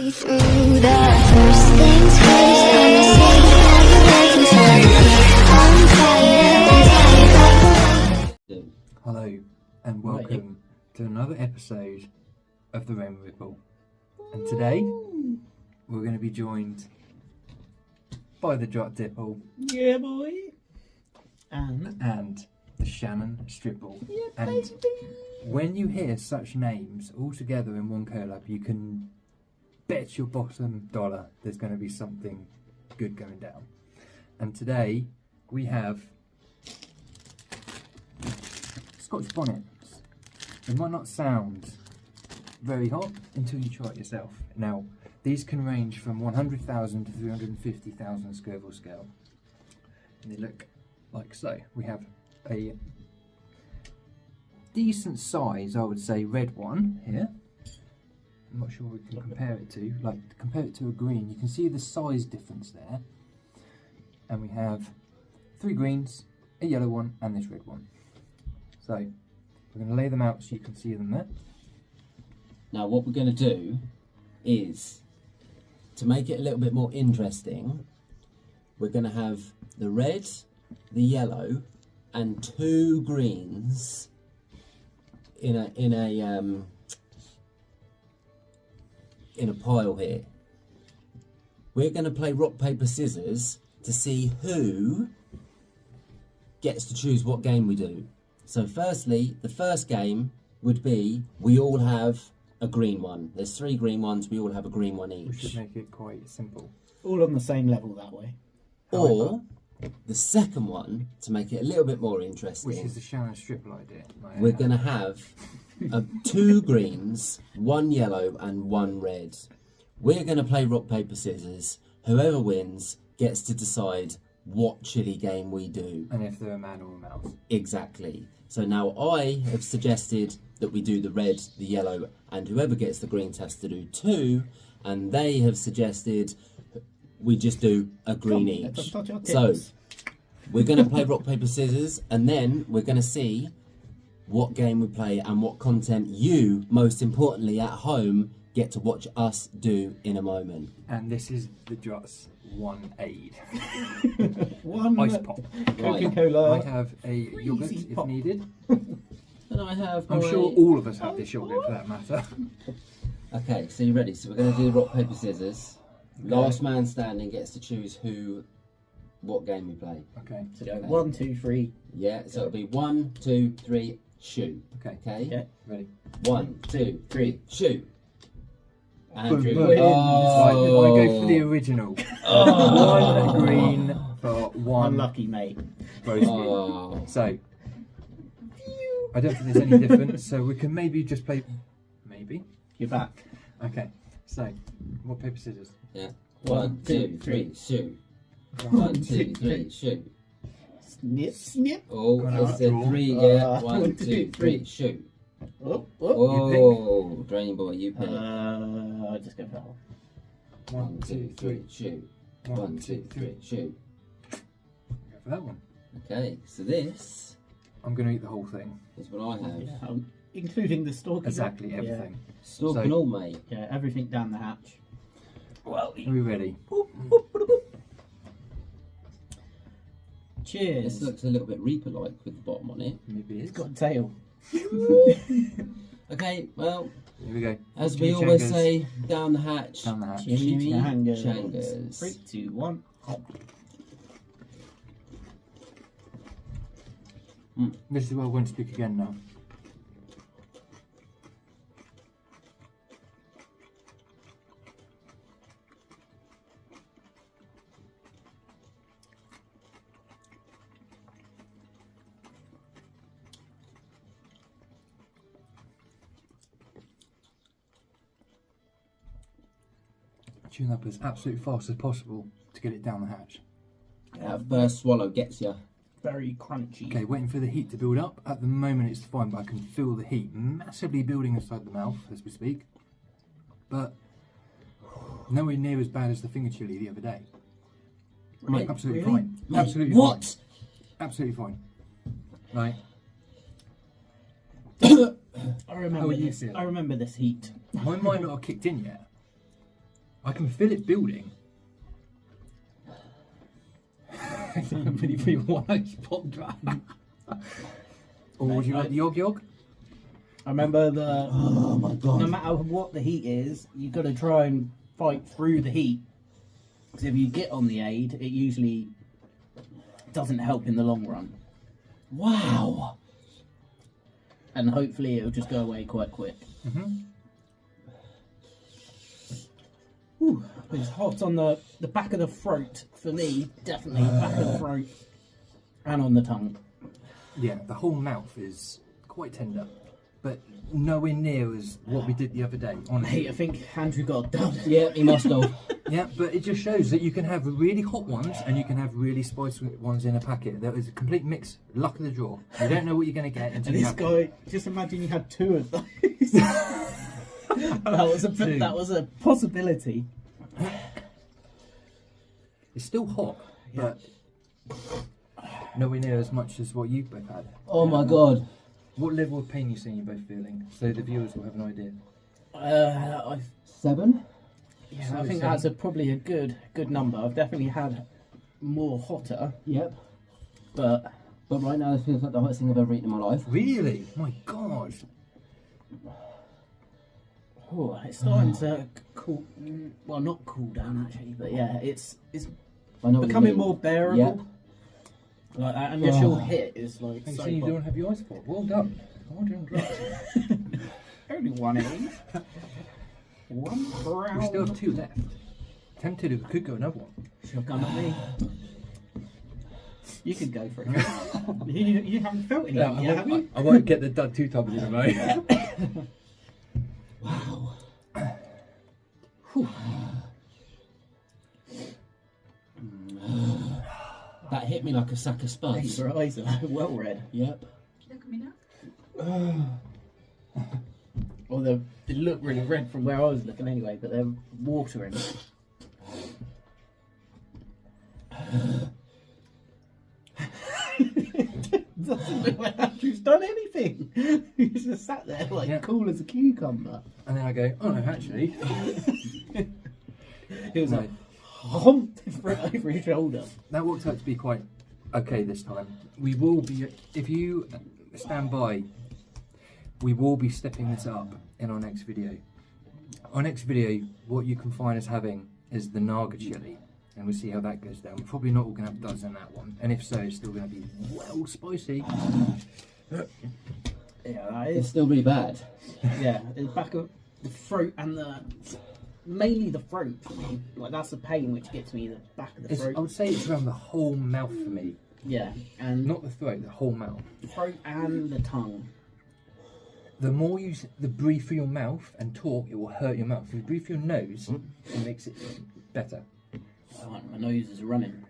me through the first things first. I'ma say how you working for me. I'm tired. Hello and welcome to another episode of the Rayman Ripple. And today we're going to be joined by the Drut Dipple. Yeah, boy. And the Shannan Stripple. Yeah, and baby. when you hear such names all together in one collab, you can bet your bottom dollar there's going to be something good going down. And today we have Scotch bonnets. It might not sound very hot until you try it yourself. Now, these can range from 100,000 to 350,000 Scoville scale. And they look like so. We have a decent size, I would say, red one here. I'm not sure we can compare it to. Like, compare it to a green. You can see the size difference there. And we have 3 greens, a yellow one, and this red one. So, we're going to lay them out so you can see them there. Now, what we're going to do is, to make it a little bit more interesting, we're going to have the red, the yellow, and 2 greens in a pile here. We're going to play rock, paper, scissors to see who gets to choose what game we do. So firstly, the first game would be, we all have a green one. There's 3 green ones, we all have a green one each. We should make it quite simple. All on the same level that way. Or the second one, to make it a little bit more interesting, Which is the Shannan Stripple idea. we're going to have 2 greens, 1 yellow and 1 red. We're going to play rock, paper, scissors. Whoever wins gets to decide what chili game we do. And if they're a man or a mouse. Exactly. So now I have suggested that we do the red, the yellow, and whoever gets the greens has to do 2. And they have suggested we just do a green each. So we're going to play rock, paper, scissors, and then we're going to see what game we play and what content you, most importantly at home, get to watch us do in a moment. And this is the Drut's one aid. One Ice pop. Coca-Cola. I have a yogurt if pop. needed. And I have I'm sure all of us have this yogurt for that matter. Okay, so you ready? So we're going to do rock, paper, scissors. Last man standing gets to choose what game we play. Okay. So go 1, 2, 3. Yeah, so it'll be 1, 2, 3, shoot. Okay. Okay? Yeah. Ready? 1, 2, 3, shoot. Andrew Boom. wins. Right, I go for the original. 1 green for 1 Unlucky, mate. roast Oh. beef. So, I don't think there's any difference, so we can maybe just play... Maybe? You're back. Okay, so, rock, paper, scissors. Yeah. 1, 2, 3, shoot. 1, 2, 3, shoot. Snip, snip. Oh, Gone it's out. a 3, yeah. 1, 1, 2, 2, 3, shoot. Oh, Oh, Drain Boy, you pick. I'll just go for that one. 1, 2, 3, shoot. 1, 2, 3, shoot. Go for that one. Okay, so this I'm going to eat the whole thing. is what I have. Yeah, including the stalk. Exactly, everything. Stalk So- and all, mate. Yeah, everything down the hatch. Well, Are we ready? Cheers. this looks a little bit Reaper-like with the bottom on it. Maybe It's it's got a tail. Okay, well, Here we go. as we Chimichangers. always say, down the hatch. Down the hatch. Chimichangers. 3, 2, 1. This is where I won't speak again now. Tune up as absolutely fast as possible to get it down the hatch. That first swallow gets you. Very crunchy. Okay, waiting for the heat to build up. At the moment it's fine, but I can feel the heat massively building inside the mouth as we speak. But nowhere near as bad as the finger chili the other day. Right, Absolutely really? fine. Mate, Absolutely what? fine. Absolutely fine. Right. I remember How would you this. feel? I remember this heat. Mine might not have kicked in yet, I can feel it building. I don't really feel one ice pop Drut. Or would you like the yog? I remember the. Oh my god. No matter what the heat is, you've got to try and fight through the heat. Because if you get on the aid, it usually doesn't help in the long run. Wow. And hopefully it'll just go away quite quick. Ooh, it's hot on the back of the throat for me, definitely back of the throat, and on the tongue. Yeah, the whole mouth is quite tender, but nowhere near as what we did the other day. Honestly. Hey, I think Andrew got done. Yeah, he must have. Yeah, but it just shows that you can have really hot ones and you can have really spicy ones in a packet. There is a complete mix, luck of the draw. You don't know what you're going to get until And you this have guy, just imagine you had 2 of those. that was a possibility. It's still hot, but nowhere near as much as what you've both had. Oh my god. What level of pain you saying you're both feeling, so the viewers will have an idea. 7? Yeah, So I think it's, that's probably a good number. I've definitely had more hotter, Yep. but But right now, this feels like the hottest thing I've ever eaten in my life. Really? My God. oh, it's starting to cool. Well, not cool down actually, but yeah, it's I know what you becoming mean. more bearable. Yep. Like that initial hit is like You so say you don't have your ice pop. Well done. Well done, Drut. only 1 egg. 1 brown. We still have 2 left. Tempted we could go another one. She'll come at me. You could go for it. you haven't felt anything yet, have you? I won't get the dud 2 times in a row. Wow. That hit me like a sack of spuds. Your eyes are well red. Yep. Look at me now. Well, they look really red from where I was looking anyway, but they're watering. Doesn't look like Andrew's done anything. He's just sat there like Yeah. cool as a cucumber. And then I go, oh no, actually. He was No. like humped over his shoulder. That worked out to be quite okay this time. We will be, if you stand by, we will be stepping this up in our next video. Our next video, what you can find us having is the Naga chili, and we'll see how that goes down. We're probably not all going to have duds in that one, and if so, it's still going to be well spicy. Yeah, that It's is. still really bad. Yeah, the back of the throat and mainly the throat for me. Like that's the pain which gets me. The back of the I throat. would say it's around the whole mouth for me, Yeah, and not the throat, the whole mouth. the throat and the tongue. The more you breathe through your mouth and talk, it will hurt your mouth. If you breathe through your nose, it makes it better. Oh, my nose is running.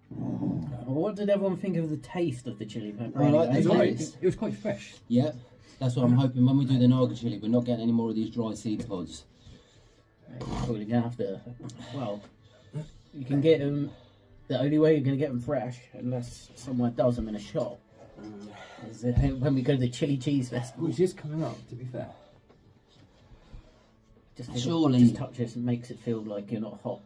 What did everyone think of the taste of the chili pepper? I like It was, the alright. taste. It was quite fresh. Yep. That's what I'm hoping when we do the Naga chili, we're not getting any more of these dry seed pods. You're probably gonna have to. Well, you can get them. The only way you're gonna get them fresh, unless someone does them in a shop, is when we go to the chili cheese festival. Which is coming up, to be fair. Surely- just touch this and makes it feel like you're not hot.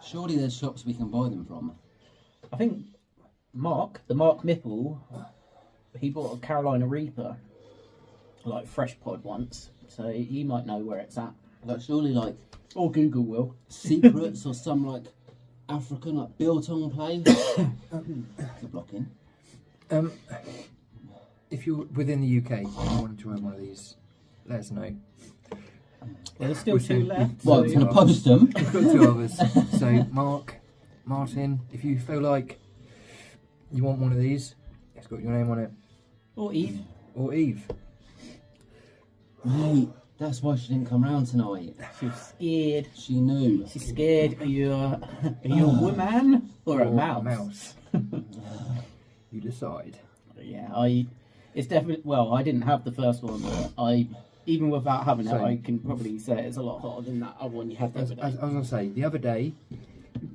Surely there's shops we can buy them from. I think the Mark Mipple, he bought a Carolina Reaper, like fresh pod once, so he might know where it's at. Like surely like Or Google will. secrets or some like African like biltong place. The blocking. If you're within the UK and you want to try one of these, let us know. There's still We'll 2 send- left. Well, so- it's gonna post them. We've got 2 others. So, Martin, if you feel like you want one of these, it's got your name on it. Or Eve. Or Eve. Mate, that's why she didn't come round tonight. She's scared. She knew. She's scared. Are you a woman or a mouse? You decide. Yeah, it's definitely. Well, I didn't have the first one, but even without having it, So- I can probably say it's a lot hotter than that other one you had the As other I day. was going to say, the other day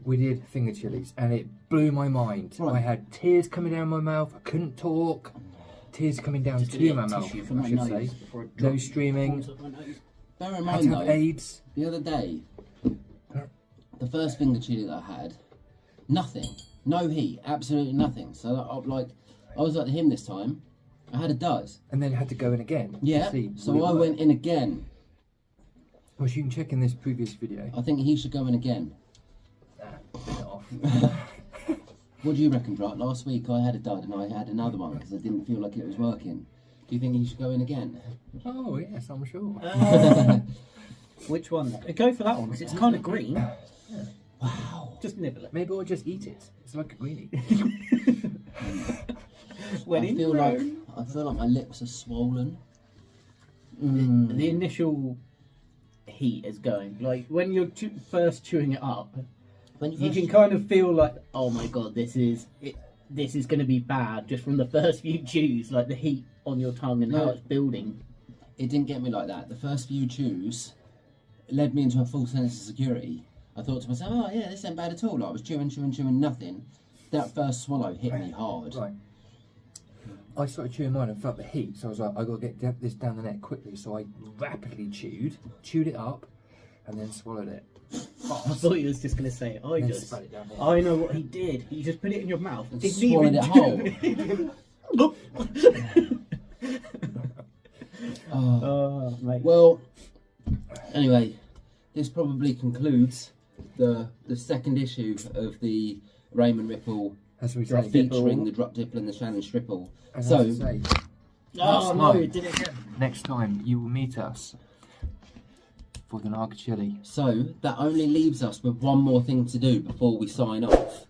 we did finger chilies and it blew my mind. Right. I had tears coming down my mouth, I couldn't talk, tears coming down Just a to little my mouth, tissue for my I should nose say. before it drops. Nose streaming. Falls off my nose. Bear in Had mind to though, have AIDS. the other day, the first finger chili that I had, nothing, no heat, absolutely nothing. So I was like him this time. I had a dud. And then had to go in again. Yeah. To see So what it I was. went in again. Well, you can check in this previous video. I think he should go in again. Turn it off. What do you reckon, Drut? Last week I had a dud and I had another one because I didn't feel like it was working. Do you think he should go in again? Oh yes, I'm sure. Which one? Go for that one because it's kind of green. Wow. Just nibble it. Maybe I'll just eat it. It's like a greenie. When I in feel Rome. like my lips are swollen. The initial heat is going. Like when you're first chewing it up, When you first can kind of feel like, oh my god, this is going to be bad just from the first few chews. Like the heat on your tongue and how it's building. It didn't get me like that. The first few chews led me into a false sense of security. I thought to myself, oh yeah, this ain't bad at all. Like, I was chewing, nothing. That first swallow hit me hard. Right. I started chewing mine and felt the heat, so I was like, I got to get this down the neck quickly. So I rapidly chewed it up, and then swallowed it. I thought he was just going to say, And then spat it down here. I know what he did. He just put it in your mouth. And Didn't swallowed even it whole. Oh, mate. Well, anyway, this probably concludes the second issue of the Rayman Ripple As we say. featuring the Drut, Dipple and the Shannan Stripple. And So, as I say, Oh, no, he did it again. next time you will meet us for the Naga Chili. so that only leaves us with one more thing to do before we sign off.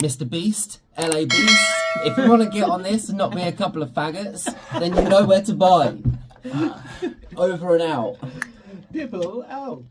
Mr. Beast, LA Beast, if you want to get on this and not be a couple of faggots, then you know where to buy. Over and out. Dipple out.